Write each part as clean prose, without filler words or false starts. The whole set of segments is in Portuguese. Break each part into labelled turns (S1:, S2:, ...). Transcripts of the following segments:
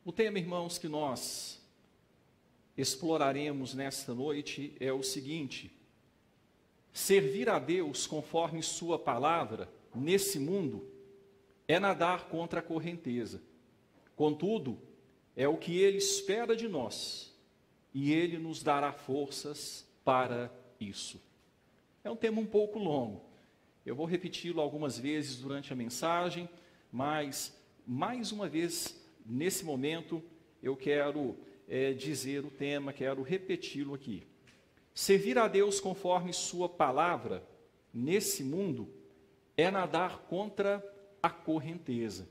S1: O tema, irmãos, que nós exploraremos nesta noite é o seguinte: servir a Deus conforme sua palavra nesse mundo é nadar contra a correnteza. Contudo, é o que Ele espera de nós e Ele nos dará forças para isso. É um tema um pouco longo. Eu vou repeti-lo algumas vezes durante a mensagem, mas mais uma vez, nesse momento, eu quero dizer o tema, quero repeti-lo aqui. Servir a Deus conforme sua palavra nesse mundo é nadar contra a correnteza.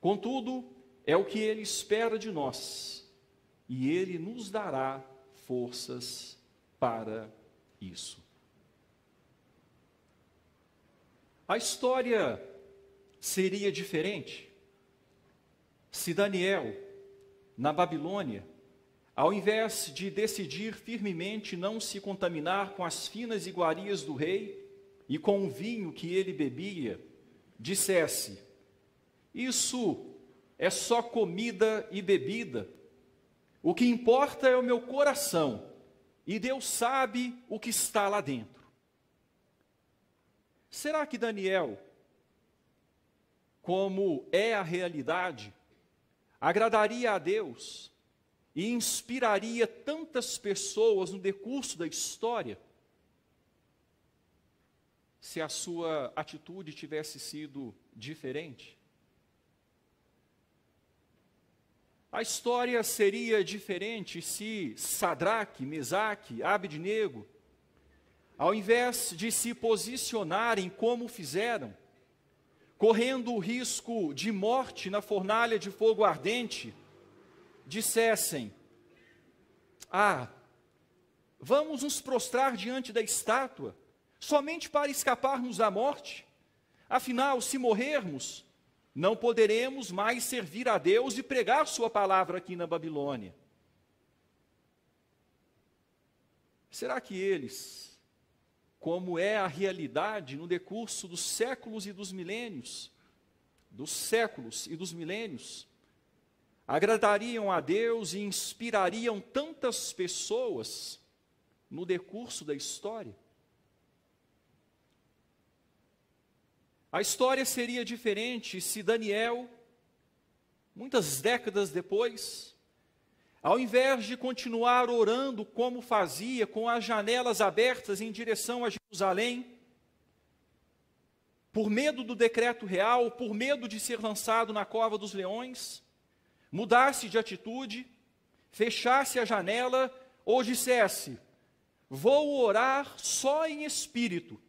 S1: Contudo, é o que Ele espera de nós e Ele nos dará forças para isso. A história seria diferente se Daniel, na Babilônia, ao invés de decidir firmemente não se contaminar com as finas iguarias do rei e com o vinho que ele bebia, dissesse: isso é só comida e bebida, o que importa é o meu coração, e Deus sabe o que está lá dentro. Será que Daniel, como é a realidade, agradaria a Deus e inspiraria tantas pessoas no decurso da história, se a sua atitude tivesse sido diferente? A história seria diferente se Sadraque, Mesaque, Abednego, ao invés de se posicionarem como fizeram, correndo o risco de morte na fornalha de fogo ardente, dissessem: vamos nos prostrar diante da estátua, somente para escaparmos da morte. Afinal, se morrermos, não poderemos mais servir a Deus e pregar sua palavra aqui na Babilônia. Será que eles, como é a realidade no decurso dos séculos e dos milênios, agradariam a Deus e inspirariam tantas pessoas no decurso da história? A história seria diferente se Daniel, muitas décadas depois, ao invés de continuar orando como fazia, com as janelas abertas em direção a Jerusalém, por medo do decreto real, por medo de ser lançado na cova dos leões, mudasse de atitude, fechasse a janela ou dissesse: vou orar só em espírito,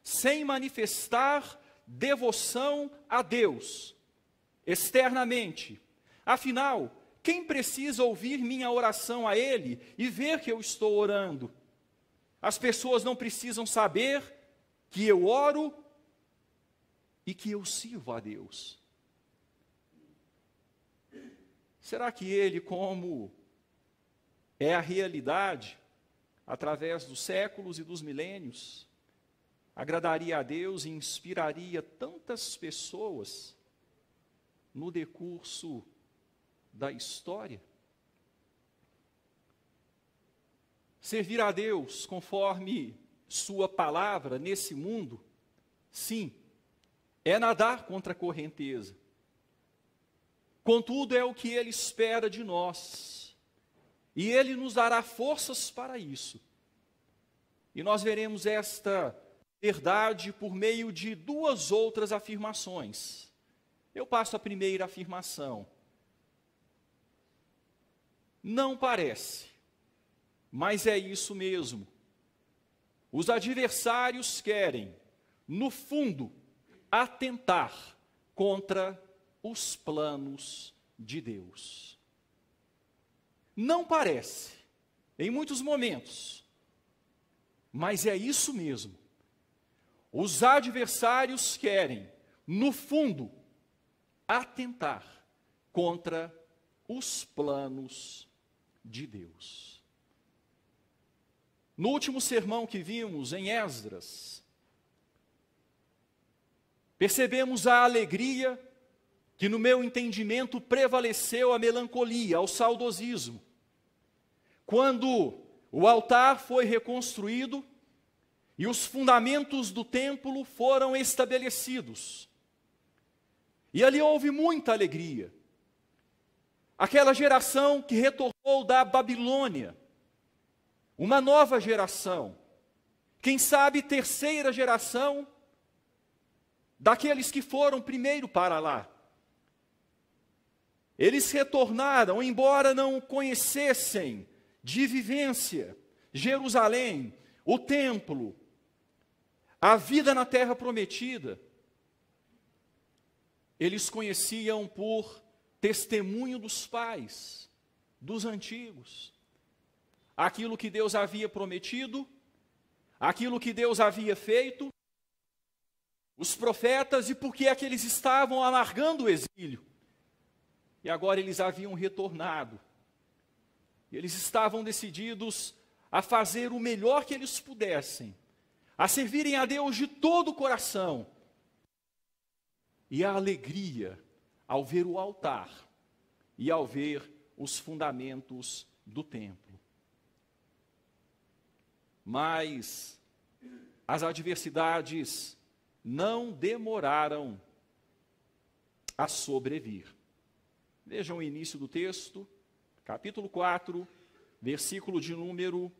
S1: sem manifestar devoção a Deus externamente. Afinal, quem precisa ouvir minha oração a Ele e ver que eu estou orando? As pessoas não precisam saber que eu oro e que eu sirvo a Deus. Será que ele, como é a realidade, através dos séculos e dos milênios, agradaria a Deus e inspiraria tantas pessoas no decurso da história? Servir a Deus conforme sua palavra nesse mundo, sim, é nadar contra a correnteza. Contudo, é o que Ele espera de nós, e Ele nos dará forças para isso. E nós veremos esta verdade por meio de duas outras afirmações. Eu passo a primeira afirmação. Não parece, mas é isso mesmo. Os adversários querem, no fundo, atentar contra os planos de Deus. Não parece, em muitos momentos, mas é isso mesmo. Os adversários querem, no fundo, atentar contra os planos de Deus. No último sermão que vimos em Esdras, percebemos a alegria que no meu entendimento prevaleceu a melancolia, o saudosismo. Quando o altar foi reconstruído e os fundamentos do templo foram estabelecidos. E ali houve muita alegria. Aquela geração que retornou da Babilônia, uma nova geração, quem sabe terceira geração daqueles que foram primeiro para lá. Eles retornaram, embora não conhecessem de vivência Jerusalém, o templo, a vida na terra prometida. Eles conheciam por testemunho dos pais, dos antigos, aquilo que Deus havia prometido, aquilo que Deus havia feito, os profetas, e por que é que eles estavam alargando o exílio. E agora eles haviam retornado. E eles estavam decididos a fazer o melhor que eles pudessem, a servirem a Deus de todo o coração. E a alegria ao ver o altar e ao ver os fundamentos do templo. Mas as adversidades não demoraram a sobrevir. Vejam o início do texto, capítulo 4, versículo de número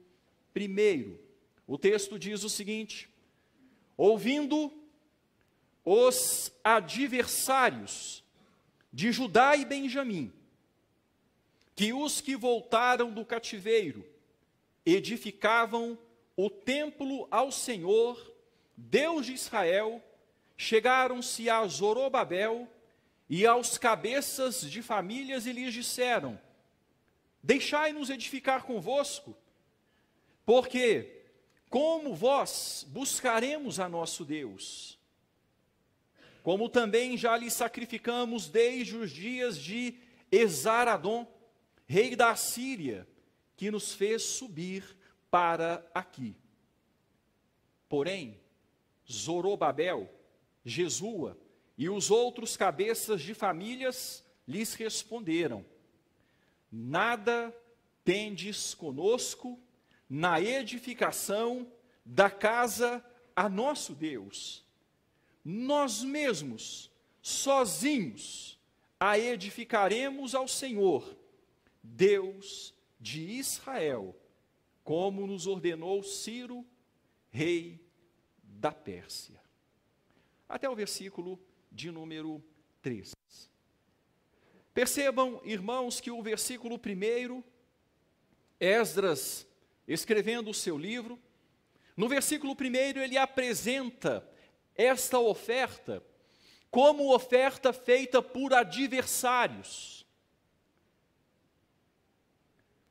S1: 1. O texto diz o seguinte: ouvindo os adversários de Judá e Benjamim, que os que voltaram do cativeiro edificavam o templo ao Senhor, Deus de Israel, chegaram-se a Zorobabel e aos cabeças de famílias e lhes disseram: deixai-nos edificar convosco, porque como vós buscaremos a nosso Deus? Como também já lhe sacrificamos desde os dias de Esaradom, rei da Assíria, que nos fez subir para aqui. Porém, Zorobabel, Jesua e os outros cabeças de famílias lhes responderam: nada tendes conosco na edificação da casa a nosso Deus. Nós mesmos, sozinhos, a edificaremos ao Senhor, Deus de Israel, como nos ordenou Ciro, rei da Pérsia. Até o versículo de número 3. Percebam, irmãos, que o versículo 1, Esdras, escrevendo o seu livro, no versículo 1 ele apresenta esta oferta como oferta feita por adversários,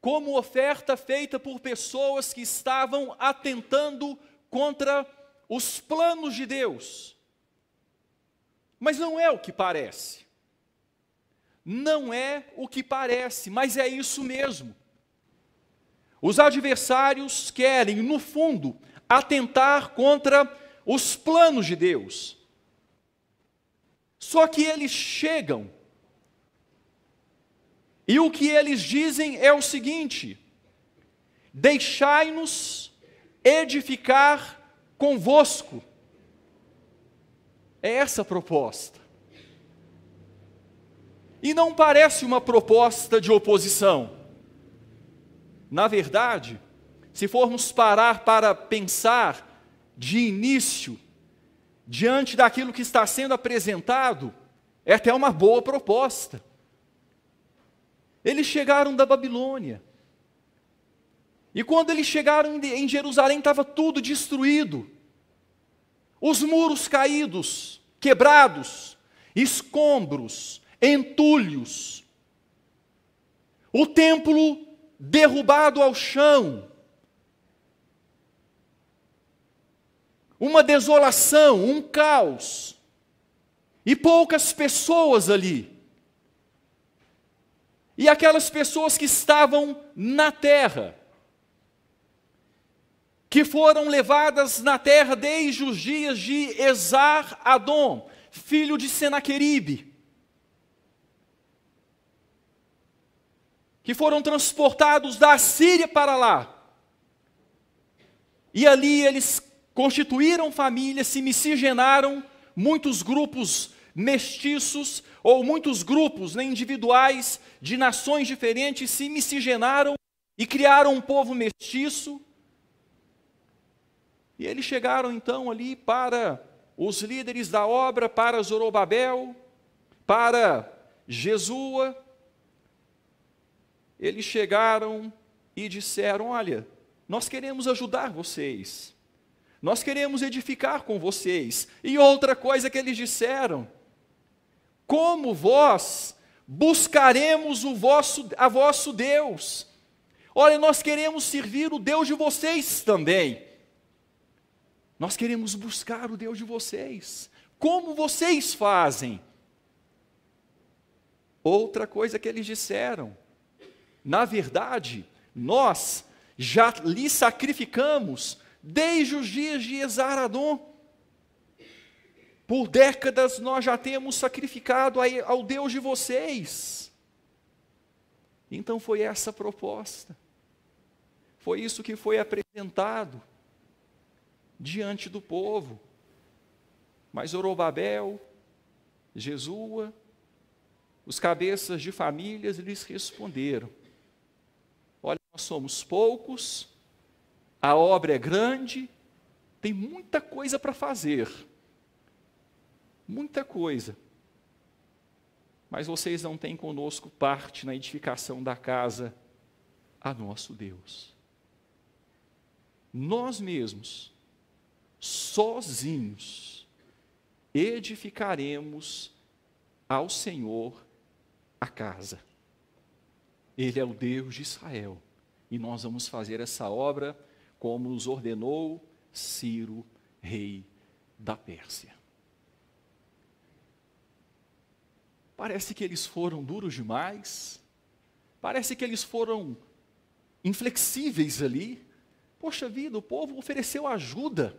S1: como oferta feita por pessoas que estavam atentando contra os planos de Deus. Mas não é o que parece. Não é o que parece, mas é isso mesmo. Os adversários querem, no fundo, atentar contra os planos de Deus. Só que eles chegam, e o que eles dizem é o seguinte: deixai-nos edificar convosco. É essa a proposta. E não parece uma proposta de oposição. Na verdade, se formos parar para pensar de início, diante daquilo que está sendo apresentado, é até uma boa proposta. Eles chegaram da Babilônia. E quando eles chegaram em Jerusalém, estava tudo destruído. Os muros caídos, quebrados, escombros, entulhos. O templo derrubado ao chão. Uma desolação, um caos. E poucas pessoas ali. E aquelas pessoas que estavam na terra, que foram levadas na terra desde os dias de Esar-Adom, filho de Senaqueribe. que foram transportados da Síria para lá. E ali eles constituíram famílias, se miscigenaram, muitos grupos mestiços, ou muitos grupos, né, individuais, de nações diferentes, se miscigenaram e criaram um povo mestiço. E eles chegaram então ali para os líderes da obra, para Zorobabel, para Jesua. Eles chegaram e disseram: olha, nós queremos ajudar vocês, nós queremos edificar com vocês. E outra coisa que eles disseram: como vós buscaremos a vosso Deus? Olha, nós queremos servir o Deus de vocês também. Nós queremos buscar o Deus de vocês. Como vocês fazem? Outra coisa que eles disseram: na verdade, nós já lhe sacrificamos desde os dias de Esar-Adon. Por décadas nós já temos sacrificado ao Deus de vocês. Então foi essa a proposta. Foi isso que foi apresentado diante do povo. Mas Zorobabel, Jesua, os cabeças de famílias lhes responderam: olha, nós somos poucos, a obra é grande, tem muita coisa para fazer. Muita coisa. Mas vocês não têm conosco parte na edificação da casa a nosso Deus. Nós mesmos, sozinhos, edificaremos ao Senhor a casa. Ele é o Deus de Israel. E nós vamos fazer essa obra como nos ordenou Ciro, rei da Pérsia. Parece que eles foram duros demais. Parece que eles foram inflexíveis ali. Poxa vida, o povo ofereceu ajuda.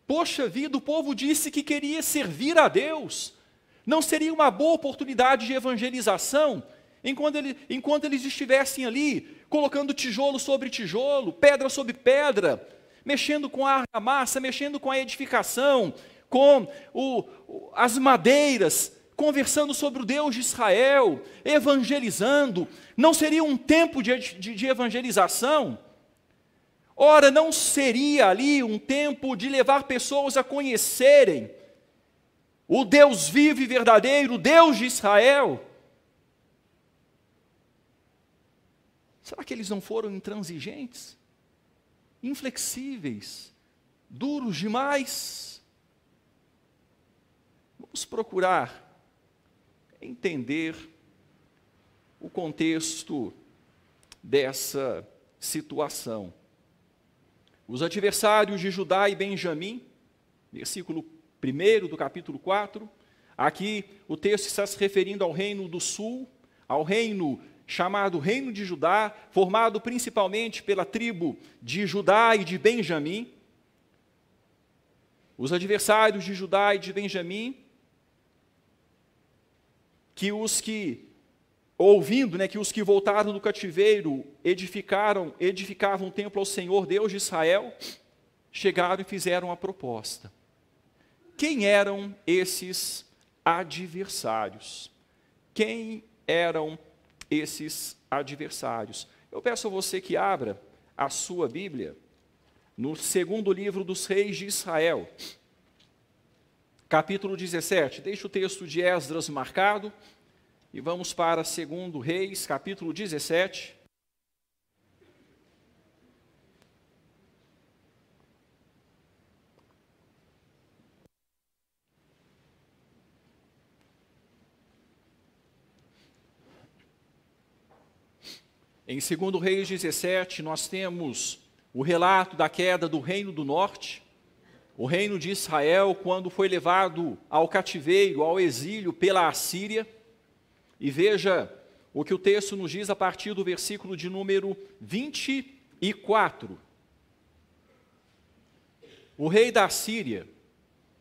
S1: Poxa vida, o povo disse que queria servir a Deus. Não seria uma boa oportunidade de evangelização, enquanto eles estivessem ali, colocando tijolo sobre tijolo, pedra sobre pedra, mexendo com a argamassa, mexendo com a edificação, com as madeiras, conversando sobre o Deus de Israel, evangelizando. Não seria um tempo de evangelização? Ora, não seria ali um tempo de levar pessoas a conhecerem o Deus vivo e verdadeiro, o Deus de Israel? Será que eles não foram intransigentes? Inflexíveis? Duros demais? Vamos procurar entender o contexto dessa situação. Os adversários de Judá e Benjamim, versículo 1 do capítulo 4, aqui o texto está se referindo ao reino do sul, ao reino chamado Reino de Judá, formado principalmente pela tribo de Judá e de Benjamim. Os adversários de Judá e de Benjamim, que os que voltaram do cativeiro edificavam um templo ao Senhor, Deus de Israel, chegaram e fizeram a proposta. Quem eram esses adversários? Quem eram esses adversários? Eu peço a você que abra a sua Bíblia no segundo livro dos reis de Israel, capítulo 17. Deixa o texto de Esdras marcado e vamos para 2 Reis, capítulo 17. Em 2 Reis 17, nós temos o relato da queda do Reino do Norte, o reino de Israel, quando foi levado ao cativeiro, ao exílio pela Assíria. E veja o que o texto nos diz a partir do versículo de número 24. O rei da Assíria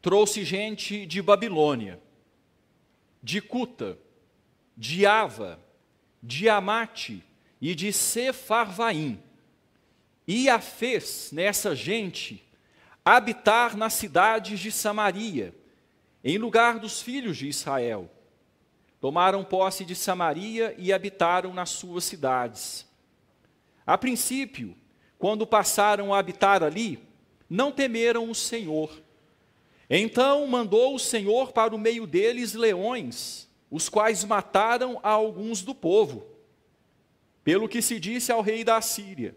S1: trouxe gente de Babilônia, de Cuta, de Ava, de Amate e de Sefarvaim, e a fez, nessa gente, habitar nas cidades de Samaria, em lugar dos filhos de Israel. Tomaram posse de Samaria e habitaram nas suas cidades. A princípio, quando passaram a habitar ali, não temeram o Senhor. Então mandou o Senhor para o meio deles leões, os quais mataram a alguns do povo. Pelo que se disse ao rei da Assíria: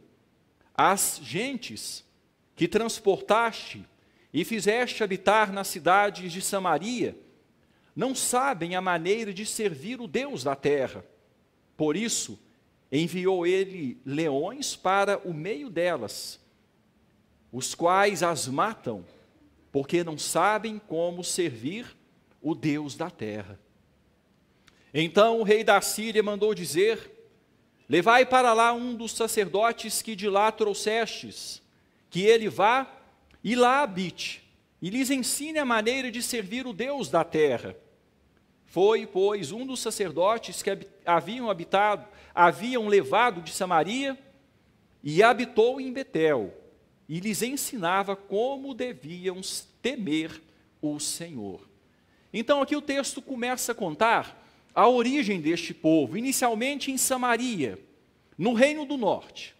S1: as gentes que transportaste e fizeste habitar nas cidades de Samaria, não sabem a maneira de servir o Deus da terra. Por isso, enviou ele leões para o meio delas, os quais as matam, porque não sabem como servir o Deus da terra. Então o rei da Síria mandou dizer: levai para lá um dos sacerdotes que de lá trouxestes, que ele vá e lá habite, e lhes ensine a maneira de servir o Deus da terra. Foi, pois, um dos sacerdotes que haviam levado de Samaria, e habitou em Betel, e lhes ensinava como deviam temer o Senhor. Então aqui o texto começa a contar a origem deste povo, inicialmente em Samaria, no Reino do Norte.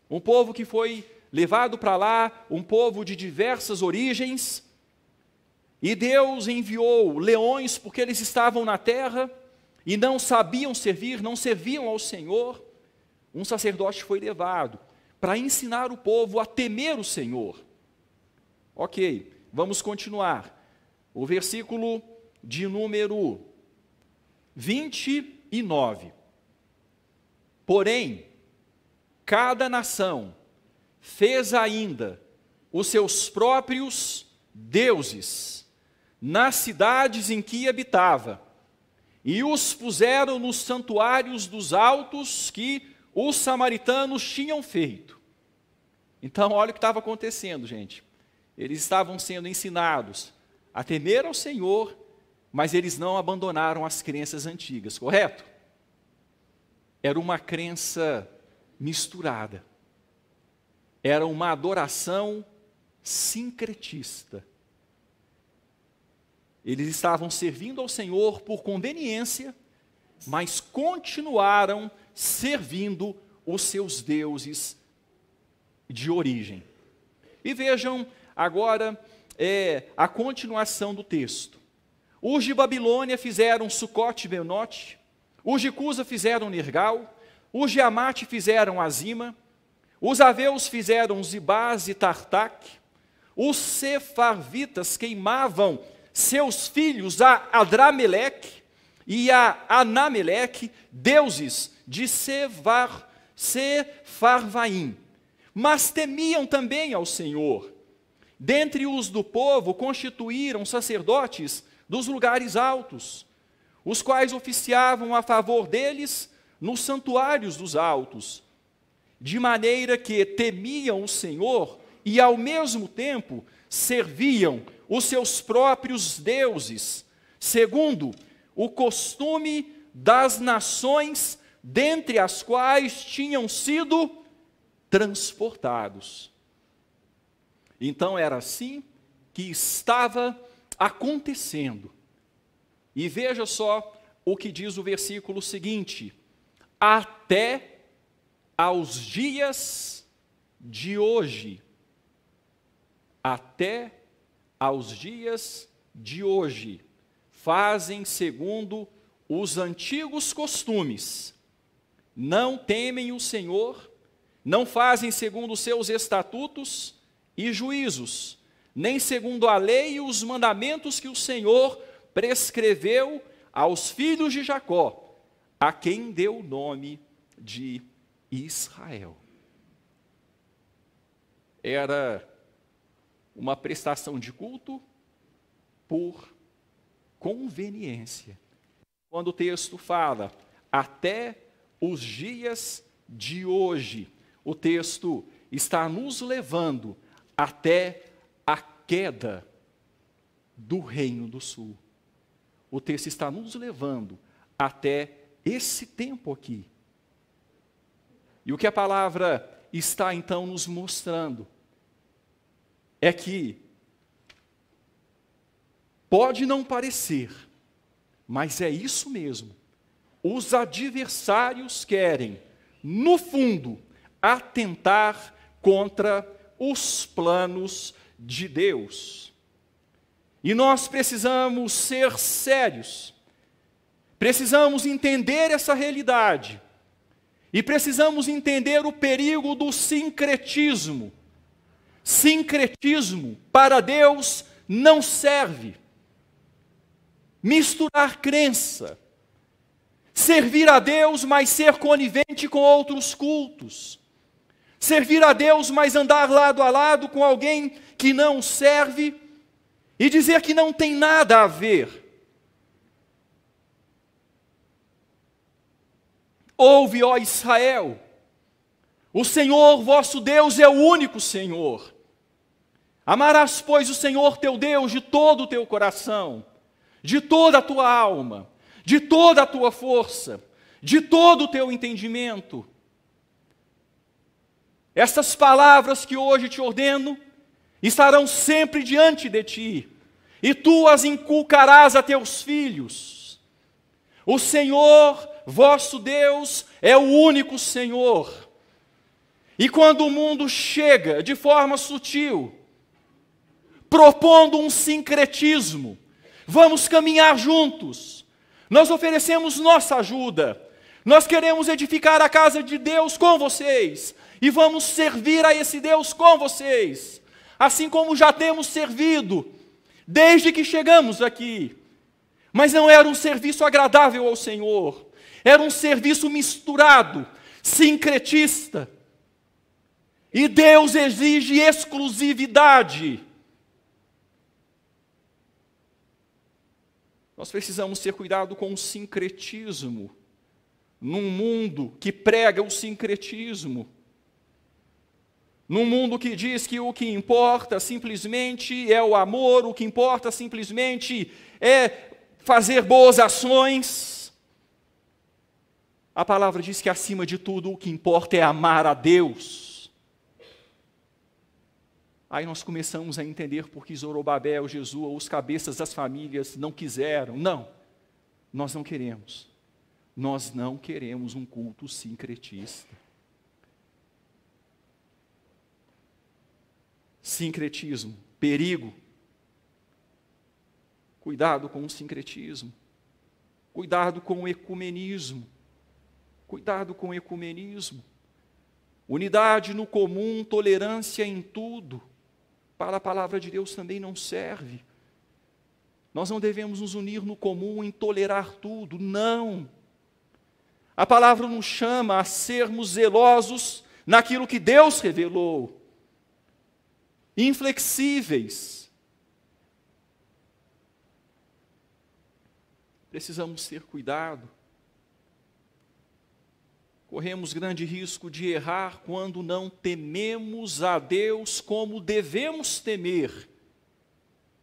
S1: Um povo que foi levado para lá, um povo de diversas origens, e Deus enviou leões porque eles estavam na terra e não sabiam servir, não serviam ao Senhor. Um sacerdote foi levado para ensinar o povo a temer o Senhor. Ok, vamos continuar. O versículo de número 29. Porém, cada nação fez ainda os seus próprios deuses nas cidades em que habitava, e os puseram nos santuários dos altos que os samaritanos tinham feito. Então, olha o que estava acontecendo, gente. Eles estavam sendo ensinados a temer ao Senhor, mas eles não abandonaram as crenças antigas, correto? Era uma crença misturada. Era uma adoração sincretista. Eles estavam servindo ao Senhor por conveniência, mas continuaram servindo os seus deuses de origem. E vejam agora a continuação do texto. Os de Babilônia fizeram Sucote e Benote, os de Cusa fizeram Nergal, os de Amate fizeram Azima, os aveus fizeram Zibás e Tartaque, os sefarvitas queimavam seus filhos a Adrameleque e a Anameleque, deuses de Sefarvaim, mas temiam também ao Senhor. Dentre os do povo constituíram sacerdotes dos lugares altos, os quais oficiavam a favor deles nos santuários dos altos, de maneira que temiam o Senhor e ao mesmo tempo serviam os seus próprios deuses, segundo o costume das nações dentre as quais tinham sido transportados. Então era assim que estava acontecendo. E veja só o que diz o versículo seguinte: até aos dias de hoje. Até aos dias de hoje, fazem segundo os antigos costumes, não temem o Senhor, não fazem segundo os seus estatutos e juízos, nem segundo a lei e os mandamentos que o Senhor prescreveu aos filhos de Jacó, a quem deu o nome de Israel. Era uma prestação de culto por conveniência. Quando o texto fala até os dias de hoje, o texto está nos levando até a queda do Reino do Sul. O texto está nos levando até esse tempo aqui. E o que a palavra está então nos mostrando é que pode não parecer, mas é isso mesmo. Os adversários querem, no fundo, atentar contra os planos de Deus. E nós precisamos ser sérios, precisamos entender essa realidade, e precisamos entender o perigo do sincretismo. Sincretismo para Deus não serve. Misturar crença, servir a Deus, mas ser conivente com outros cultos, servir a Deus, mas andar lado a lado com alguém que não serve e dizer que não tem nada a ver. Ouve, ó Israel, o Senhor vosso Deus é o único Senhor. Amarás, pois, o Senhor teu Deus de todo o teu coração, de toda a tua alma, de toda a tua força, de todo o teu entendimento. Estas palavras que hoje te ordeno estarão sempre diante de ti, e tu as inculcarás a teus filhos. O Senhor, vosso Deus, é o único Senhor. E quando o mundo chega de forma sutil, propondo um sincretismo, vamos caminhar juntos, nós oferecemos nossa ajuda, nós queremos edificar a casa de Deus com vocês, e vamos servir a esse Deus com vocês, assim como já temos servido, desde que chegamos aqui. Mas não era um serviço agradável ao Senhor, era um serviço misturado, sincretista. E Deus exige exclusividade. Nós precisamos ter cuidado com o sincretismo, num mundo que prega o sincretismo, num mundo que diz que o que importa simplesmente é o amor, o que importa simplesmente é fazer boas ações. A palavra diz que, acima de tudo, o que importa é amar a Deus. Aí nós começamos a entender por que Zorobabel, Jesua, os cabeças das famílias não quiseram. Não, nós não queremos. Nós não queremos um culto sincretista. Sincretismo, perigo. Cuidado com o sincretismo. Cuidado com o ecumenismo. Cuidado com o ecumenismo. Unidade no comum, tolerância em tudo. Para a palavra de Deus também não serve. Nós não devemos nos unir no comum em tolerar tudo, não. A palavra nos chama a sermos zelosos naquilo que Deus revelou. Inflexíveis. Precisamos ter cuidado. Corremos grande risco de errar quando não tememos a Deus como devemos temer,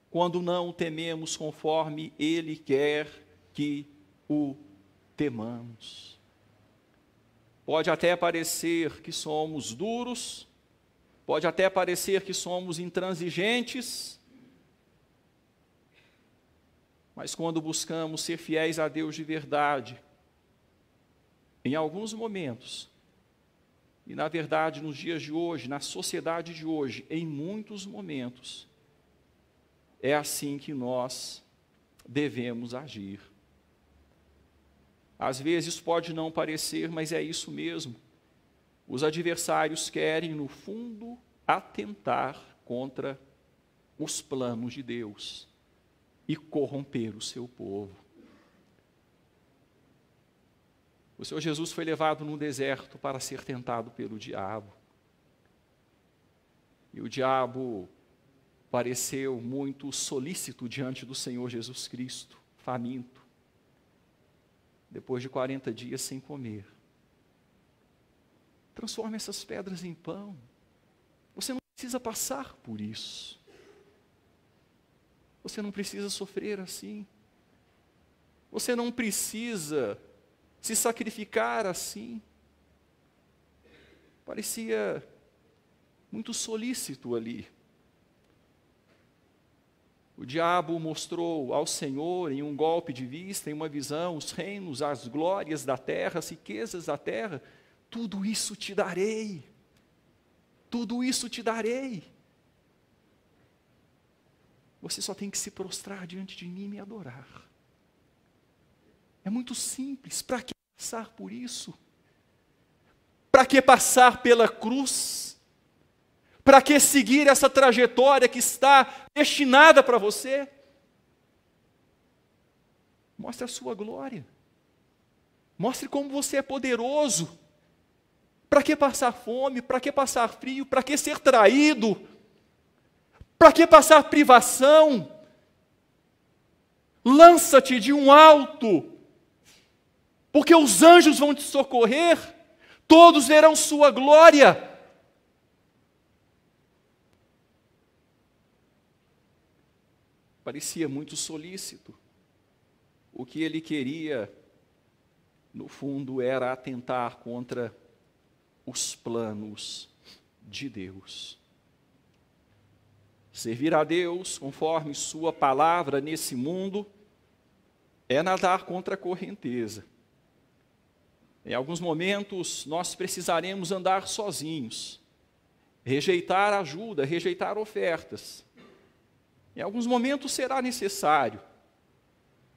S1: quando não o tememos conforme Ele quer que o temamos. Pode até parecer que somos duros, pode até parecer que somos intransigentes, mas quando buscamos ser fiéis a Deus de verdade, em alguns momentos, e na verdade nos dias de hoje, na sociedade de hoje, em muitos momentos, é assim que nós devemos agir. Às vezes pode não parecer, mas é isso mesmo. Os adversários querem, no fundo, atentar contra os planos de Deus e corromper o seu povo. O Senhor Jesus foi levado no deserto para ser tentado pelo diabo. E o diabo pareceu muito solícito diante do Senhor Jesus Cristo, faminto, depois de 40 dias sem comer. Transforme essas pedras em pão. Você não precisa passar por isso. Você não precisa sofrer assim. Você não precisa se sacrificar assim. Parecia muito solícito ali. O diabo mostrou ao Senhor, em um golpe de vista, em uma visão, os reinos, as glórias da terra, as riquezas da terra. Tudo isso te darei. Tudo isso te darei. Você só tem que se prostrar diante de mim e me adorar. É muito simples. Para que passar por isso? Para que passar pela cruz? Para que seguir essa trajetória que está destinada para você? Mostre a sua glória. Mostre como você é poderoso. Para que passar fome? Para que passar frio? Para que ser traído? Para que passar privação? Lança-te de um alto, porque os anjos vão te socorrer, todos verão sua glória. Parecia muito solícito. O que ele queria, no fundo, era atentar contra os planos de Deus. Servir a Deus conforme sua palavra nesse mundo é nadar contra a correnteza. Em alguns momentos nós precisaremos andar sozinhos, rejeitar ajuda, rejeitar ofertas. Em alguns momentos será necessário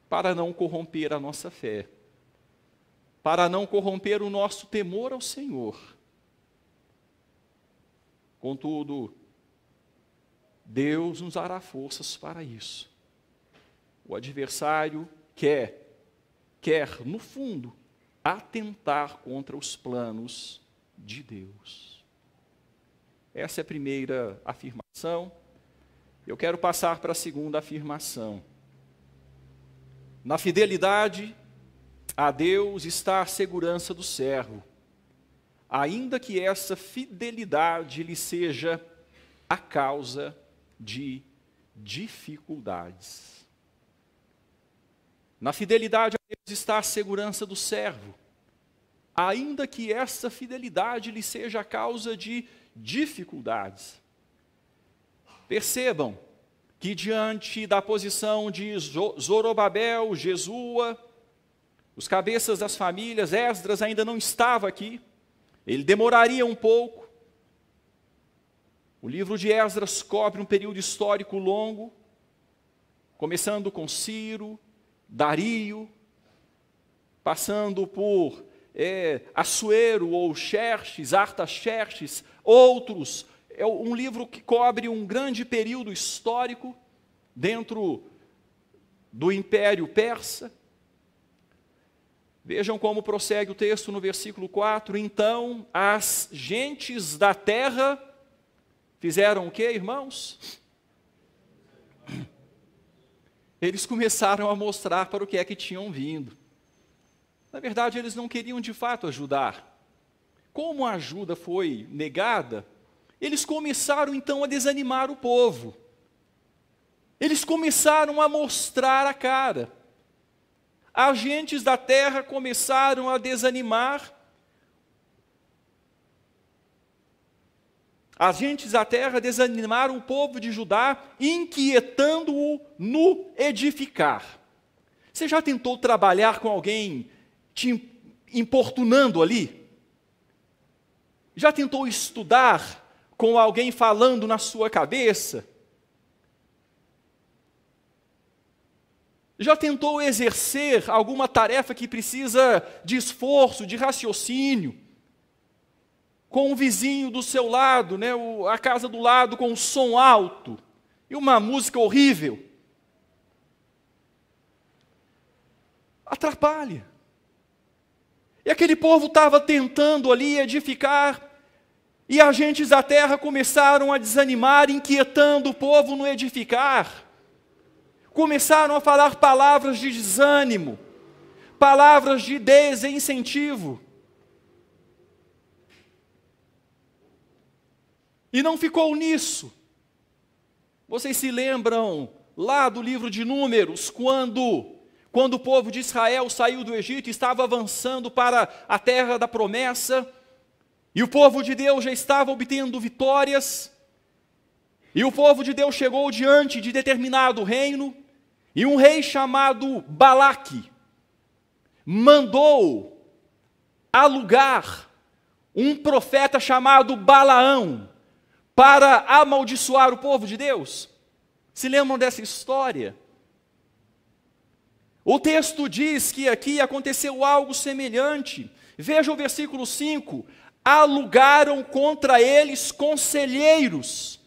S1: para não corromper a nossa fé, para não corromper o nosso temor ao Senhor. Contudo, Deus nos dará forças para isso. O adversário quer, no fundo, atentar contra os planos de Deus. Essa é a primeira afirmação. Eu quero passar para a segunda afirmação. Na fidelidade a Deus está a segurança do servo, ainda que essa fidelidade lhe seja a causa de dificuldades. Na fidelidade a Deus está a segurança do servo, ainda que essa fidelidade lhe seja a causa de dificuldades. Percebam que diante da posição de Zorobabel, Jesua, os cabeças das famílias, Esdras ainda não estava aqui, ele demoraria um pouco. O livro de Esdras cobre um período histórico longo, começando com Ciro, Dario, passando por Assuero ou Xerxes, Artaxerxes, outros. É um livro que cobre um grande período histórico dentro do Império Persa. Vejam como prossegue o texto no versículo 4. Então, as gentes da terra fizeram o quê, irmãos? Eles começaram a mostrar para o que é que tinham vindo. Na verdade, eles não queriam de fato ajudar. Como a ajuda foi negada, eles começaram então a desanimar o povo. Eles começaram a mostrar a cara. As gentes da terra começaram a desanimar. As gentes da terra desanimaram o povo de Judá, inquietando-o no edificar. Você já tentou trabalhar com alguém te importunando ali? Já tentou estudar com alguém falando na sua cabeça? Já tentou exercer alguma tarefa que precisa de esforço, de raciocínio? Com o vizinho do seu lado, né, a casa do lado com um som alto e uma música horrível. Atrapalha. E aquele povo estava tentando ali edificar, e as gentes da terra começaram a desanimar, inquietando o povo no edificar. Começaram a falar palavras de desânimo, palavras de desincentivo. E não ficou nisso. Vocês se lembram lá do livro de Números, quando quando o povo de Israel saiu do Egito e estava avançando para a terra da promessa, e o povo de Deus já estava obtendo vitórias, e o povo de Deus chegou diante de determinado reino, e um rei chamado Balaque mandou alugar um profeta chamado Balaão para amaldiçoar o povo de Deus. Se lembram dessa história? O texto diz que aqui aconteceu algo semelhante. Veja o versículo 5. Alugaram contra eles conselheiros,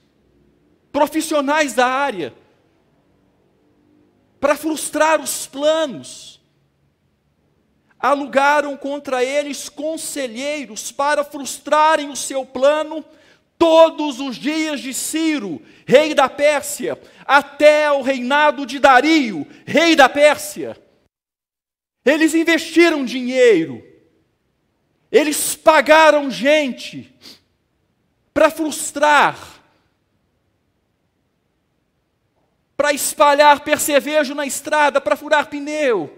S1: profissionais da área, para frustrar os planos. Alugaram contra eles conselheiros para frustrarem o seu plano todos os dias de Ciro, rei da Pérsia, até o reinado de Dario, rei da Pérsia. Eles investiram dinheiro, eles pagaram gente para frustrar, para espalhar percevejo na estrada, para furar pneu,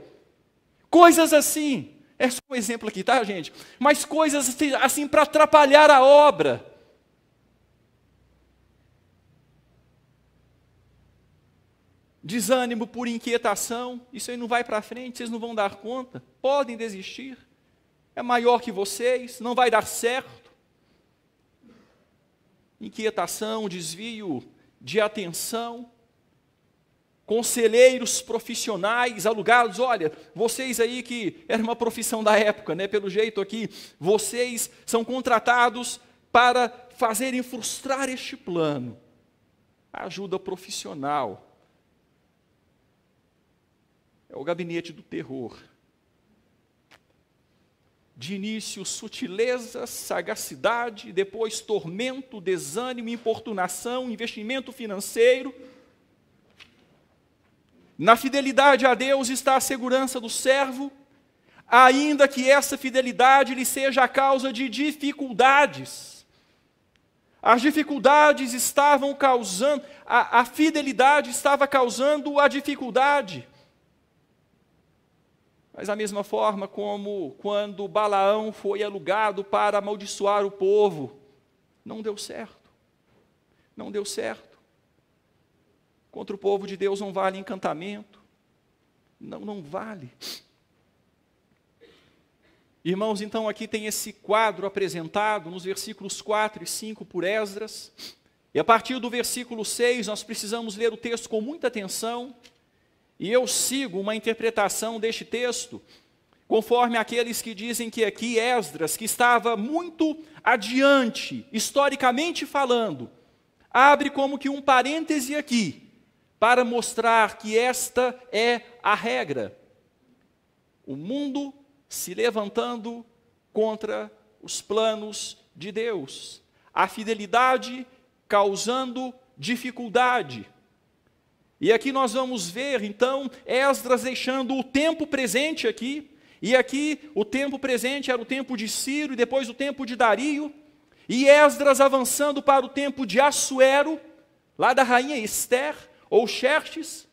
S1: coisas assim. É só um exemplo aqui, tá, gente? Mas coisas assim para atrapalhar a obra. Desânimo por inquietação, isso aí não vai para frente, vocês não vão dar conta, podem desistir, é maior que vocês, não vai dar certo. Inquietação, desvio de atenção, conselheiros profissionais alugados, olha, vocês aí que era uma profissão da época, né, pelo jeito aqui, vocês são contratados para fazerem frustrar este plano. Ajuda profissional. É o gabinete do terror. De início, sutileza, sagacidade, depois tormento, desânimo, importunação, investimento financeiro. Na fidelidade a Deus está a segurança do servo, ainda que essa fidelidade lhe seja a causa de dificuldades. As dificuldades estavam causando, a fidelidade estava causando a dificuldade. Mas da mesma forma como quando Balaão foi alugado para amaldiçoar o povo, não deu certo. Não deu certo. Contra o povo de Deus não vale encantamento. Não vale. Irmãos, então aqui tem esse quadro apresentado nos versículos 4 e 5 por Esdras. E a partir do versículo 6 nós precisamos ler o texto com muita atenção. E eu sigo uma interpretação deste texto, conforme aqueles que dizem que aqui Esdras, que estava muito adiante, historicamente falando, abre como que um parêntese aqui, para mostrar que esta é a regra. O mundo se levantando contra os planos de Deus. A fidelidade causando dificuldade. E aqui nós vamos ver, então, Esdras deixando o tempo presente aqui, e aqui o tempo presente era o tempo de Ciro, e depois o tempo de Dario, e Esdras avançando para o tempo de Assuero, lá da rainha Ester, ou Xerxes,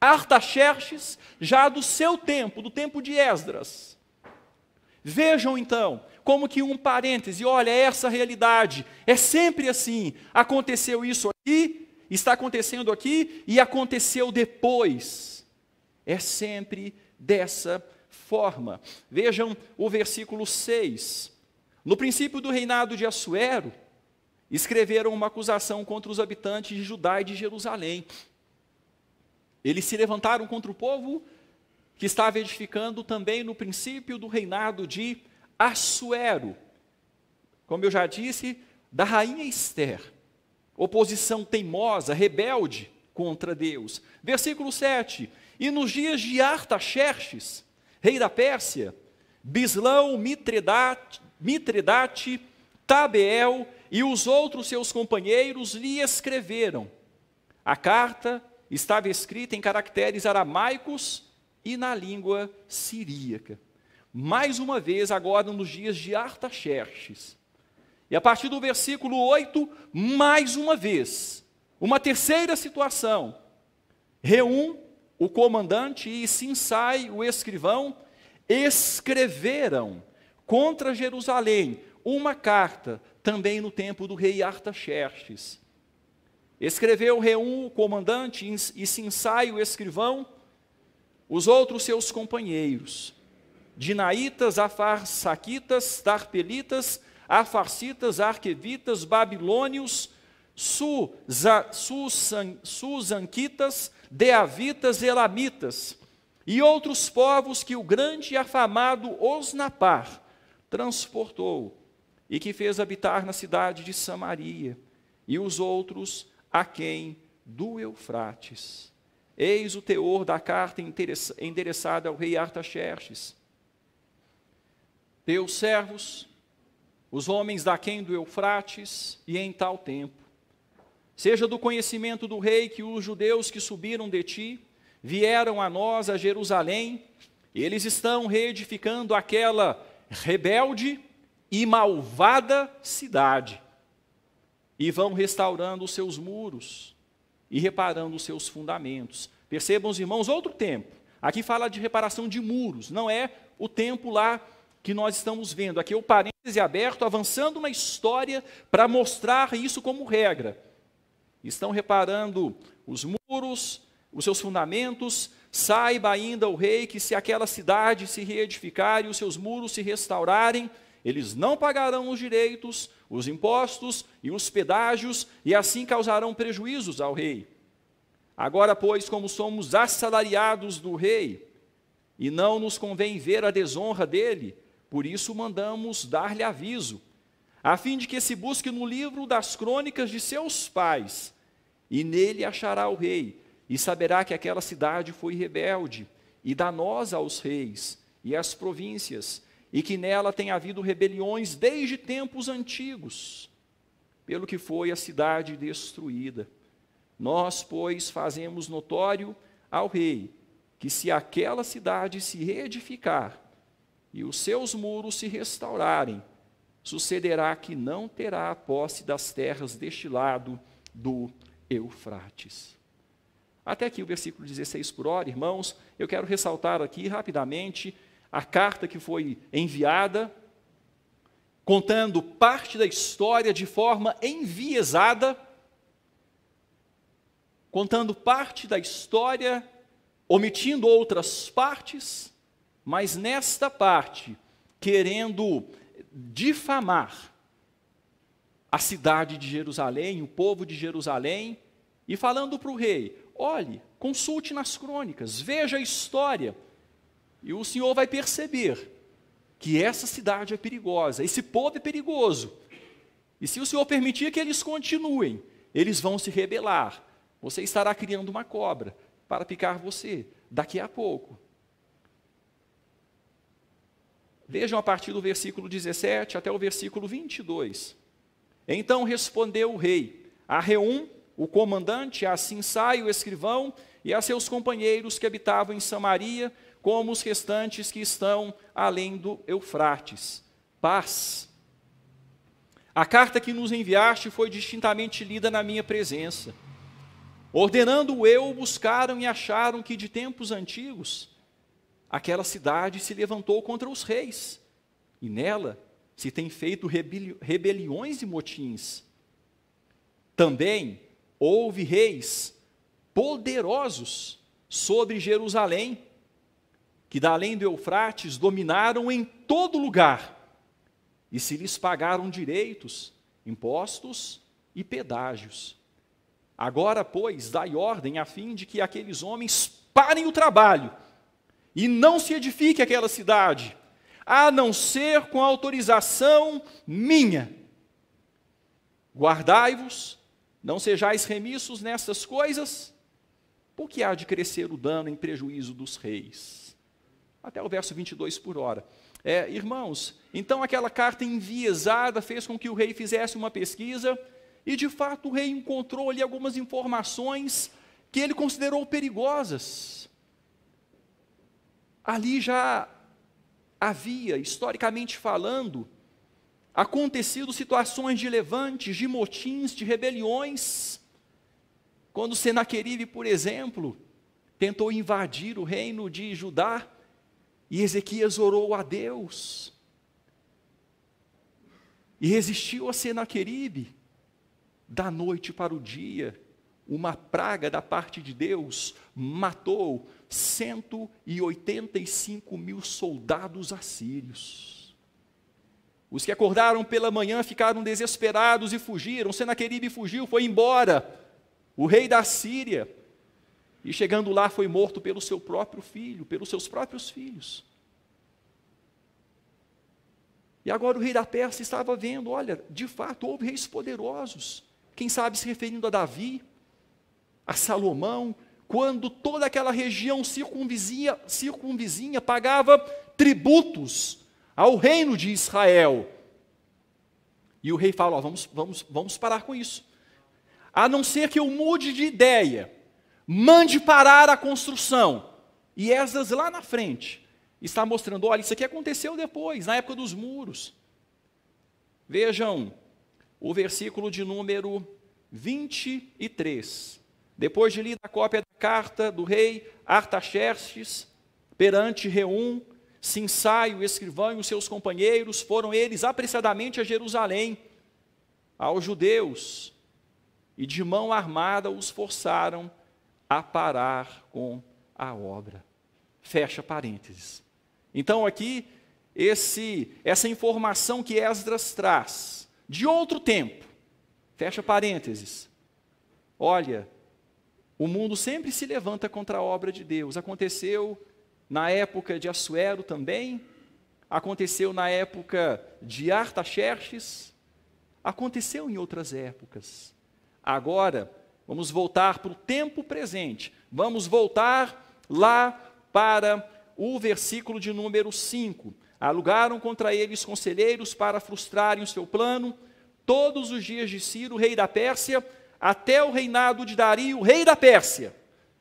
S1: Artaxerxes, já do seu tempo, do tempo de Esdras. Vejam, então, como que um parêntese, olha, essa realidade, é sempre assim, aconteceu isso aqui, está acontecendo aqui e aconteceu depois. É sempre dessa forma. Vejam o versículo 6. No princípio do reinado de Assuero, escreveram uma acusação contra os habitantes de Judá e de Jerusalém. Eles se levantaram contra o povo que estava edificando também no princípio do reinado de Assuero. Como eu já disse, da rainha Ester. Oposição teimosa, rebelde contra Deus. Versículo 7. E nos dias de Artaxerxes, rei da Pérsia, Bislão, Mitredate, Tabeel e os outros seus companheiros lhe escreveram. A carta estava escrita em caracteres aramaicos e na língua siríaca. Mais uma vez, agora nos dias de Artaxerxes. E a partir do versículo 8, mais uma vez, uma terceira situação. Reum, o comandante e Sinsai, o escrivão, escreveram contra Jerusalém uma carta, também no tempo do rei Artaxerxes. Escreveu Reum, o comandante, e Sinsai, o escrivão, os outros seus companheiros, dinaitas, afarsaquitas, tarpelitas, afarcitas, arquevitas, babilônios, susanquitas, deavitas, elamitas, e outros povos que o grande e afamado Osnapar transportou, e que fez habitar na cidade de Samaria, e os outros aquém do Eufrates. Eis o teor da carta endereçada ao rei Artaxerxes. Teus servos, os homens daquém do Eufrates, e em tal tempo, seja do conhecimento do rei que os judeus que subiram de ti vieram a nós a Jerusalém, eles estão reedificando aquela rebelde e malvada cidade, e vão restaurando os seus muros e reparando os seus fundamentos. Percebam, os irmãos, outro tempo. Aqui fala de reparação de muros, não é o tempo lá que nós estamos vendo. Aqui é o parêntese aberto, avançando na história para mostrar isso como regra. Estão reparando os muros, os seus fundamentos. Saiba ainda o rei que se aquela cidade se reedificar e os seus muros se restaurarem, eles não pagarão os direitos, os impostos e os pedágios, e assim causarão prejuízos ao rei. Agora, pois, como somos assalariados do rei, e não nos convém ver a desonra dele, por isso mandamos dar-lhe aviso, a fim de que se busque no livro das crônicas de seus pais, e nele achará o rei, e saberá que aquela cidade foi rebelde, e danosa aos reis e às províncias, e que nela tem havido rebeliões desde tempos antigos, pelo que foi a cidade destruída. Nós, pois, fazemos notório ao rei, que se aquela cidade se reedificar, e os seus muros se restaurarem, sucederá que não terá a posse das terras deste lado do Eufrates. Até aqui o versículo 16 por hora, irmãos, eu quero ressaltar aqui rapidamente a carta que foi enviada, contando parte da história de forma enviesada, contando parte da história, omitindo outras partes, mas nesta parte, querendo difamar a cidade de Jerusalém, o povo de Jerusalém, e falando para o rei: olhe, consulte nas crônicas, veja a história, e o senhor vai perceber que essa cidade é perigosa, esse povo é perigoso. E se o senhor permitir que eles continuem, eles vão se rebelar. Você estará criando uma cobra para picar você daqui a pouco. Vejam a partir do versículo 17 até o versículo 22. Então respondeu o rei a Reum, o comandante, a Sinsai, o escrivão, e a seus companheiros que habitavam em Samaria, como os restantes que estão além do Eufrates. Paz. A carta que nos enviaste foi distintamente lida na minha presença. Ordenando eu, buscaram e acharam que de tempos antigos aquela cidade se levantou contra os reis, e nela se tem feito rebeliões e motins. Também houve reis poderosos sobre Jerusalém, que da além do Eufrates dominaram em todo lugar, e se lhes pagaram direitos, impostos e pedágios. Agora, pois, dai ordem a fim de que aqueles homens parem o trabalho, e não se edifique aquela cidade, a não ser com autorização minha. Guardai-vos, não sejais remissos nessas coisas, porque há de crescer o dano em prejuízo dos reis. Até o verso 22 por hora. Irmãos, então aquela carta enviesada fez com que o rei fizesse uma pesquisa, e de fato o rei encontrou ali algumas informações que ele considerou perigosas. Ali já havia, historicamente falando, acontecido situações de levantes, de motins, de rebeliões, quando Senaqueribe, por exemplo, tentou invadir o reino de Judá, e Ezequias orou a Deus, e resistiu a Senaqueribe. Da noite para o dia, uma praga da parte de Deus matou 185.000 soldados assírios. Os que acordaram pela manhã ficaram desesperados e fugiram. Senaqueribe fugiu, foi embora, o rei da Síria, e chegando lá foi morto pelo seu próprio filho, pelos seus próprios filhos. E agora o rei da Pérsia estava vendo, olha, de fato houve reis poderosos, quem sabe se referindo a Davi, a Salomão, quando toda aquela região circunvizinha pagava tributos ao reino de Israel. E o rei fala, ó, vamos parar com isso. A não ser que eu mude de ideia, mande parar a construção. E Esdras lá na frente está mostrando, olha, isso aqui aconteceu depois, na época dos muros. Vejam o versículo de número 23. Depois de lida a cópia da carta do rei Artaxerxes perante Reum, Sinsai, o escrivão e os seus companheiros, foram eles apressadamente a Jerusalém, aos judeus, e de mão armada os forçaram a parar com a obra. Fecha parênteses. Então aqui, essa informação que Esdras traz, de outro tempo, fecha parênteses. Olha, o mundo sempre se levanta contra a obra de Deus. Aconteceu na época de Assuero também, aconteceu na época de Artaxerxes, aconteceu em outras épocas. Agora, vamos voltar para o tempo presente. Vamos voltar lá para o versículo de número 5. Alugaram contra eles conselheiros para frustrarem o seu plano, todos os dias de Ciro, rei da Pérsia, até o reinado de Dario, rei da Pérsia.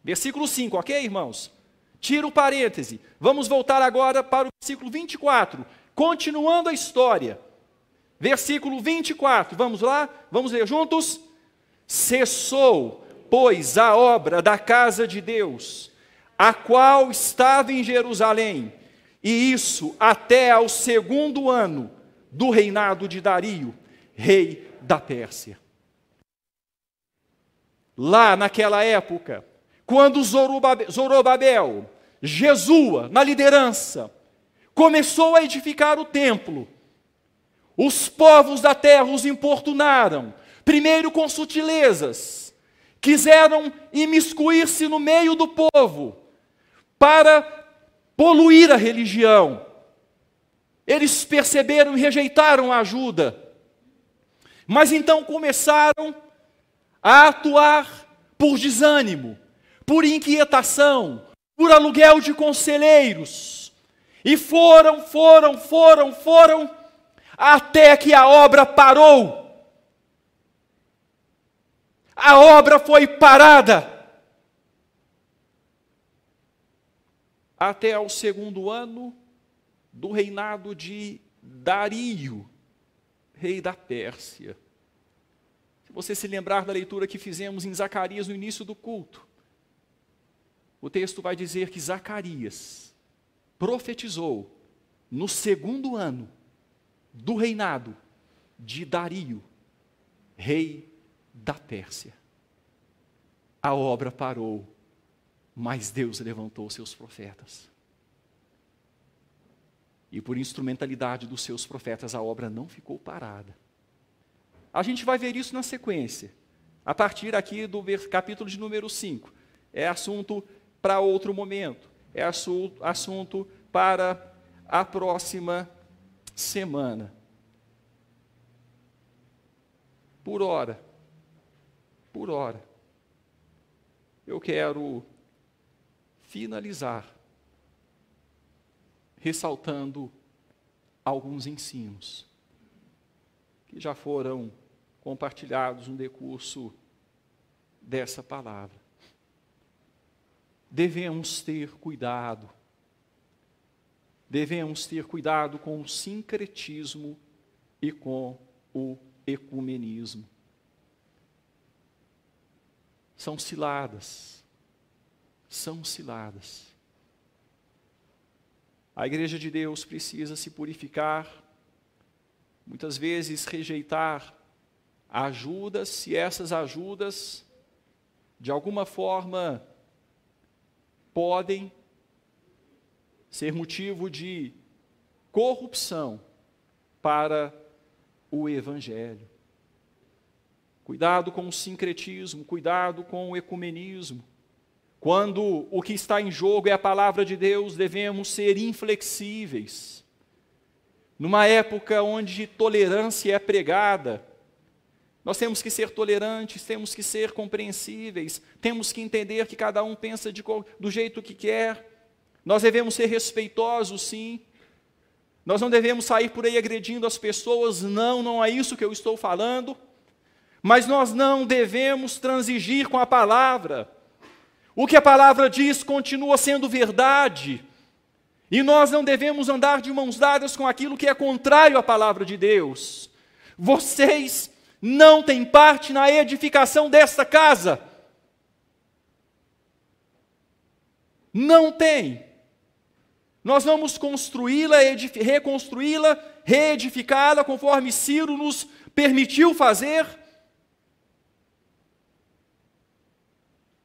S1: Versículo 5, ok, irmãos? Tira o parêntese. Vamos voltar agora para o versículo 24, continuando a história. Versículo 24, vamos lá? Vamos ler juntos? Cessou, pois, a obra da casa de Deus, a qual estava em Jerusalém, e isso até ao 2º ano do reinado de Dario, rei da Pérsia. Lá naquela época, quando Zorobabel, Jesua, na liderança, começou a edificar o templo, os povos da terra os importunaram, primeiro com sutilezas, quiseram imiscuir-se no meio do povo, para poluir a religião. Eles perceberam e rejeitaram a ajuda, mas então começaram a atuar por desânimo, por inquietação, por aluguel de conselheiros, e foram, até que a obra parou. A obra foi parada. Até ao 2º ano do reinado de Dario, rei da Pérsia. Se você se lembrar da leitura que fizemos em Zacarias no início do culto, o texto vai dizer que Zacarias profetizou no 2º ano do reinado de Dario, rei da Pérsia. A obra parou, mas Deus levantou seus profetas. E por instrumentalidade dos seus profetas, a obra não ficou parada. A gente vai ver isso na sequência, a partir aqui do capítulo de número 5. É assunto para outro momento, é assunto para a próxima semana. Por hora, eu quero finalizar ressaltando alguns ensinos que já foram compartilhados no decurso dessa palavra. Devemos ter cuidado com o sincretismo e com o ecumenismo. São ciladas, são ciladas. A igreja de Deus precisa se purificar, muitas vezes rejeitar ajudas, se essas ajudas, de alguma forma, podem ser motivo de corrupção para o Evangelho. Cuidado com o sincretismo, cuidado com o ecumenismo. Quando o que está em jogo é a palavra de Deus, devemos ser inflexíveis. Numa época onde tolerância é pregada, nós temos que ser tolerantes, temos que ser compreensíveis, temos que entender que cada um pensa do jeito que quer. Nós devemos ser respeitosos, sim. Nós não devemos sair por aí agredindo as pessoas, não é isso que eu estou falando. Mas nós não devemos transigir com a palavra. O que a palavra diz continua sendo verdade. E nós não devemos andar de mãos dadas com aquilo que é contrário à palavra de Deus. Vocês não têm parte na edificação desta casa. Não tem. Nós vamos construí-la, reconstruí-la, reedificá-la, conforme Ciro nos permitiu fazer.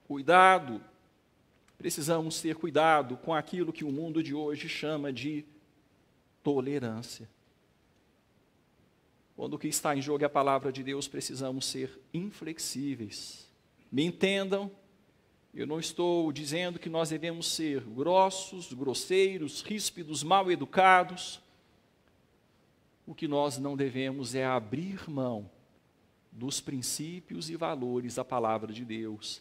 S1: Cuidado, precisamos ter cuidado com aquilo que o mundo de hoje chama de tolerância. Quando o que está em jogo é a palavra de Deus, precisamos ser inflexíveis. Me entendam, eu não estou dizendo que nós devemos ser grossos, grosseiros, ríspidos, mal educados. O que nós não devemos é abrir mão dos princípios e valores da palavra de Deus.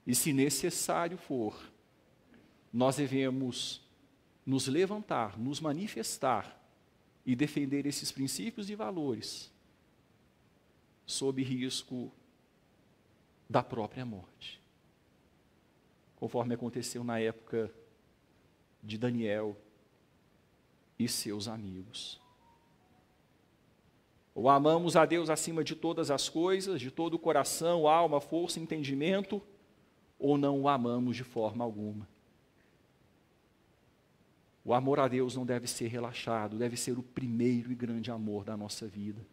S1: E se necessário for, nós devemos nos levantar, nos manifestar e defender esses princípios e valores, sob risco da própria morte. Conforme aconteceu na época de Daniel e seus amigos. Ou amamos a Deus acima de todas as coisas, de todo o coração, alma, força, entendimento, ou não o amamos de forma alguma. O amor a Deus não deve ser relaxado, deve ser o primeiro e grande amor da nossa vida.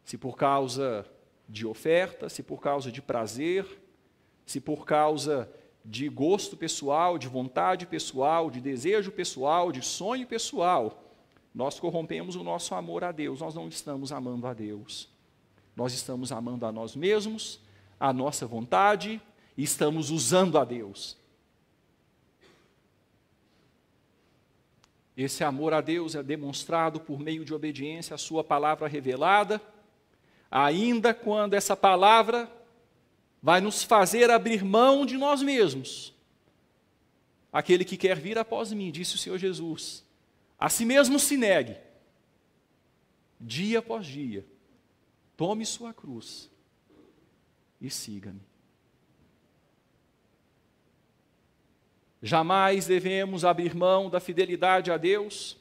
S1: Se por causa de oferta, se por causa de prazer, se por causa de gosto pessoal, de vontade pessoal, de desejo pessoal, de sonho pessoal, nós corrompemos o nosso amor a Deus, nós não estamos amando a Deus. Nós estamos amando a nós mesmos, a nossa vontade, e estamos usando a Deus. Esse amor a Deus é demonstrado por meio de obediência à sua palavra revelada, ainda quando essa palavra vai nos fazer abrir mão de nós mesmos. Aquele que quer vir após mim, disse o Senhor Jesus, a si mesmo se negue, dia após dia, tome sua cruz e siga-me. Jamais devemos abrir mão da fidelidade a Deus,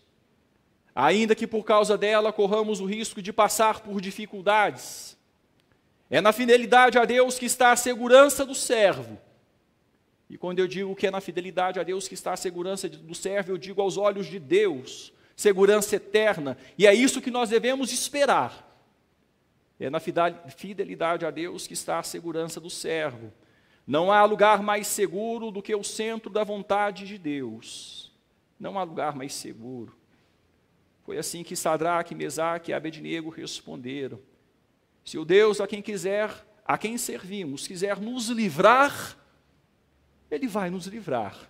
S1: ainda que por causa dela corramos o risco de passar por dificuldades. É na fidelidade a Deus que está a segurança do servo. E quando eu digo que é na fidelidade a Deus que está a segurança do servo, eu digo aos olhos de Deus, segurança eterna. E é isso que nós devemos esperar. É na fidelidade a Deus que está a segurança do servo. Não há lugar mais seguro do que o centro da vontade de Deus. Não há lugar mais seguro. Foi assim que Sadraque, Mesaque e Abednego responderam. Se o Deus a quem servimos, quiser nos livrar, Ele vai nos livrar.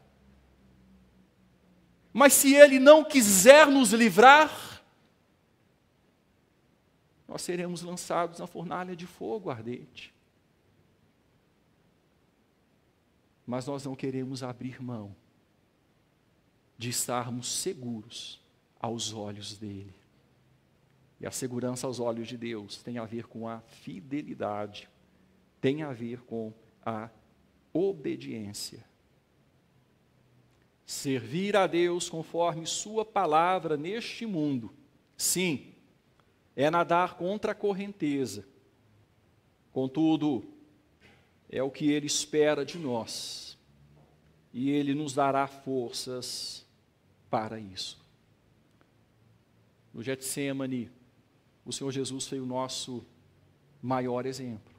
S1: Mas se Ele não quiser nos livrar, nós seremos lançados na fornalha de fogo ardente. Mas nós não queremos abrir mão de estarmos seguros aos olhos dEle. E a segurança aos olhos de Deus tem a ver com a fidelidade, tem a ver com a obediência. Servir a Deus conforme sua palavra neste mundo, sim, é nadar contra a correnteza. Contudo, é o que Ele espera de nós, e Ele nos dará forças para isso. No Getsemane, o Senhor Jesus foi o nosso maior exemplo,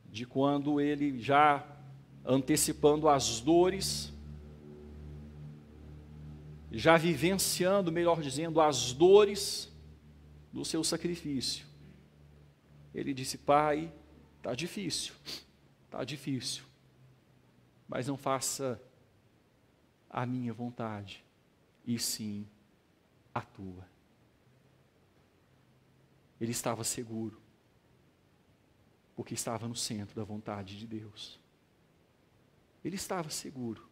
S1: de quando Ele, já antecipando as dores, já vivenciando, melhor dizendo, as dores do seu sacrifício, Ele disse: Pai, está difícil, mas não faça a minha vontade, e sim a tua. Ele estava seguro, porque estava no centro da vontade de Deus. Ele estava seguro,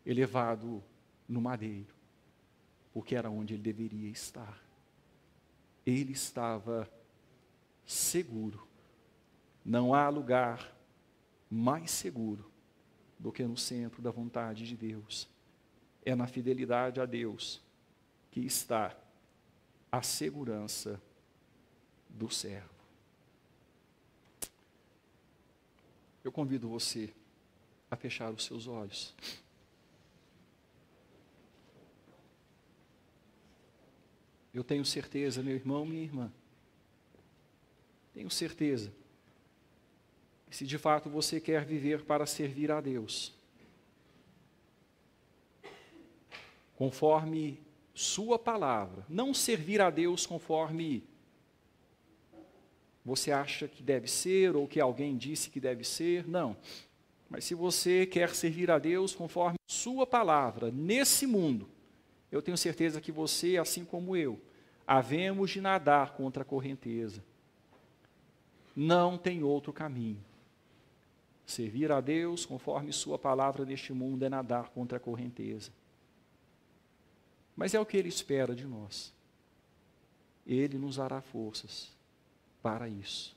S1: elevado no madeiro, porque era onde ele deveria estar. Ele estava seguro. Não há lugar mais seguro do que no centro da vontade de Deus. É na fidelidade a Deus que está a segurança do servo. Eu convido você a fechar os seus olhos. Eu tenho certeza, meu irmão, minha irmã, tenho certeza que se de fato você quer viver para servir a Deus, conforme sua palavra, não servir a Deus conforme você acha que deve ser, ou que alguém disse que deve ser, não. Mas se você quer servir a Deus conforme sua palavra, nesse mundo, eu tenho certeza que você, assim como eu, havemos de nadar contra a correnteza. Não tem outro caminho. Servir a Deus conforme sua palavra neste mundo é nadar contra a correnteza. Mas é o que Ele espera de nós. Ele nos dará forças para isso.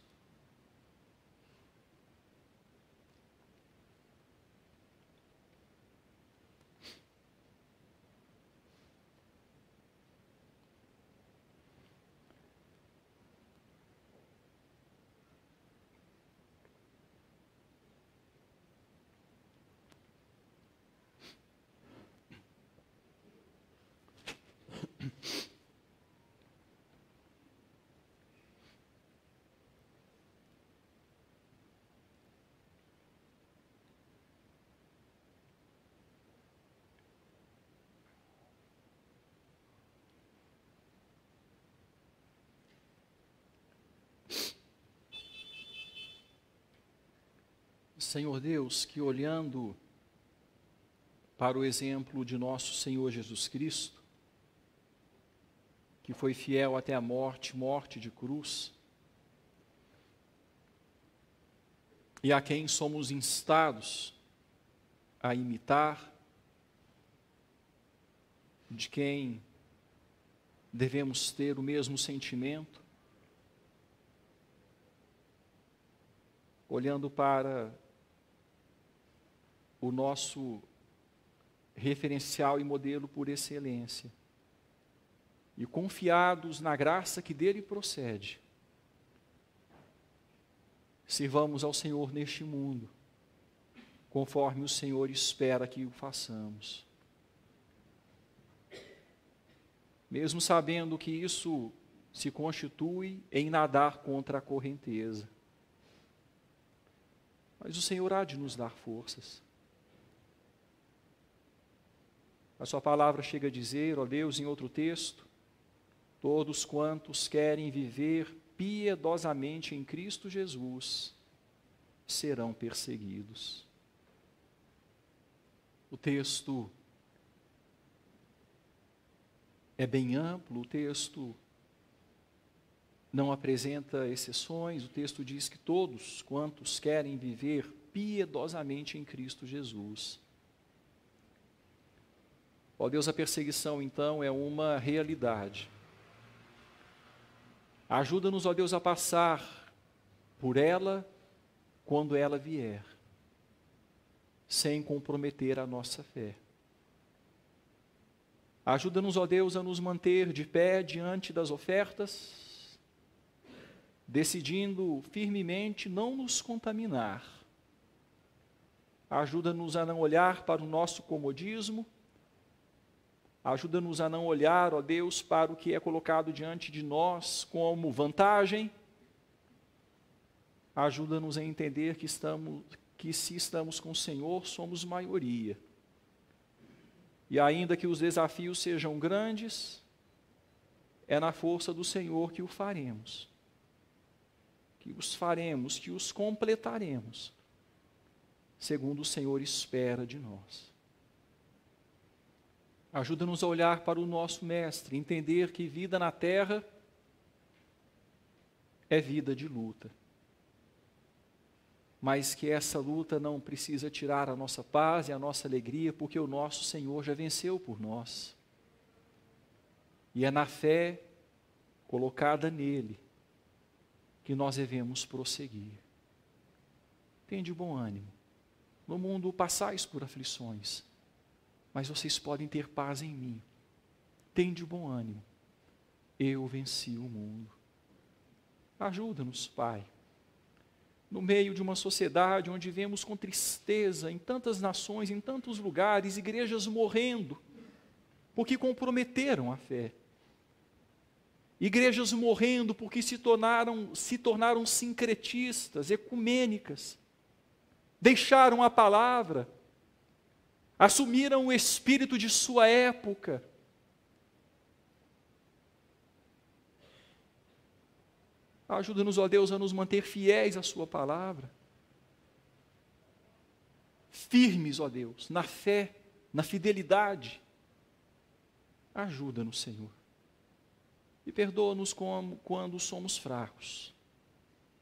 S1: Senhor Deus, que olhando para o exemplo de nosso Senhor Jesus Cristo, que foi fiel até a morte, morte de cruz, e a quem somos instados a imitar, de quem devemos ter o mesmo sentimento, olhando para o nosso referencial e modelo por excelência, e confiados na graça que dele procede, sirvamos ao Senhor neste mundo, conforme o Senhor espera que o façamos. Mesmo sabendo que isso se constitui em nadar contra a correnteza. Mas o Senhor há de nos dar forças. A sua palavra chega a dizer, ó Deus, em outro texto: todos quantos querem viver piedosamente em Cristo Jesus serão perseguidos. O texto é bem amplo, o texto não apresenta exceções, o texto diz que todos quantos querem viver piedosamente em Cristo Jesus. Ó Deus, a perseguição então é uma realidade. Ajuda-nos, ó Deus, a passar por ela quando ela vier, sem comprometer a nossa fé. Ajuda-nos, ó Deus, a nos manter de pé diante das ofertas, decidindo firmemente não nos contaminar. Ajuda-nos a não olhar para o nosso comodismo, ajuda-nos a não olhar, ó Deus, para o que é colocado diante de nós como vantagem. Ajuda-nos a entender que se estamos com o Senhor, somos maioria. E ainda que os desafios sejam grandes, é na força do Senhor que o faremos. Que os faremos, que os completaremos, segundo o Senhor espera de nós. Ajuda-nos a olhar para o nosso Mestre, entender que vida na terra é vida de luta. Mas que essa luta não precisa tirar a nossa paz e a nossa alegria, porque o nosso Senhor já venceu por nós. E é na fé colocada nele que nós devemos prosseguir. Tende bom ânimo. No mundo passais por aflições, mas vocês podem ter paz em mim. Tende bom ânimo. Eu venci o mundo. Ajuda-nos, Pai. No meio de uma sociedade onde vemos com tristeza, em tantas nações, em tantos lugares, igrejas morrendo, porque comprometeram a fé. Igrejas morrendo porque se tornaram sincretistas, ecumênicas. Deixaram a palavra, assumiram o espírito de sua época. Ajuda-nos, ó Deus, a nos manter fiéis à sua palavra. Firmes, ó Deus, na fé, na fidelidade. Ajuda-nos, Senhor. E perdoa-nos quando somos fracos.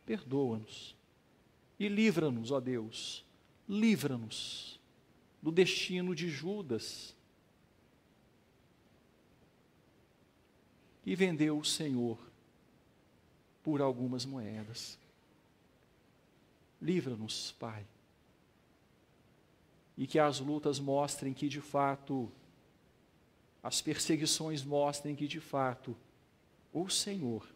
S1: Perdoa-nos. E livra-nos, ó Deus, livra-nos do destino de Judas, que vendeu o Senhor por algumas moedas. Livra-nos, Pai. E que as lutas mostrem que, de fato, as perseguições mostrem que, de fato, o Senhor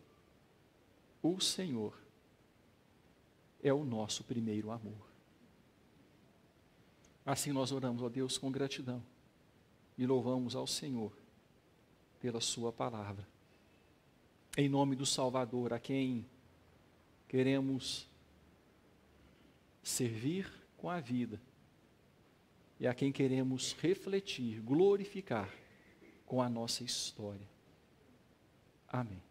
S1: é o nosso primeiro amor. Assim nós oramos, ó Deus, com gratidão e louvamos ao Senhor pela sua palavra. Em nome do Salvador, a quem queremos servir com a vida e a quem queremos refletir, glorificar com a nossa história. Amém.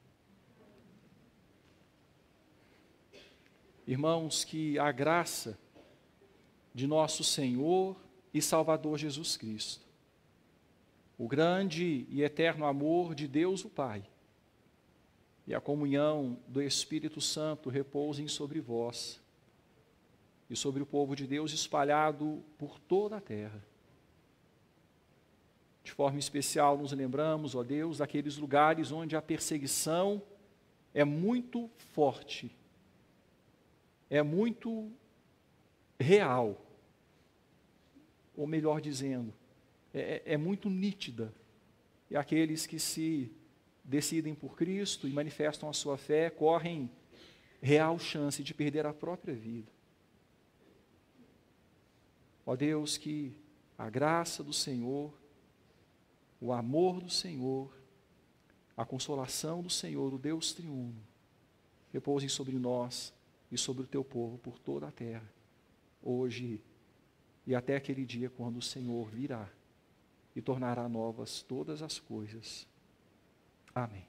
S1: Irmãos, que a graça de nosso Senhor e Salvador Jesus Cristo, o grande e eterno amor de Deus o Pai, e a comunhão do Espírito Santo repousem sobre vós e sobre o povo de Deus espalhado por toda a terra. De forma especial nos lembramos, ó Deus, daqueles lugares onde a perseguição é muito forte, é muito real, ou melhor dizendo, é muito nítida. E aqueles que se decidem por Cristo e manifestam a sua fé, correm real chance de perder a própria vida. Ó Deus, que a graça do Senhor, o amor do Senhor, a consolação do Senhor, o Deus triuno, repousem sobre nós e sobre o teu povo por toda a terra, hoje e até aquele dia quando o Senhor virá e tornará novas todas as coisas. Amém.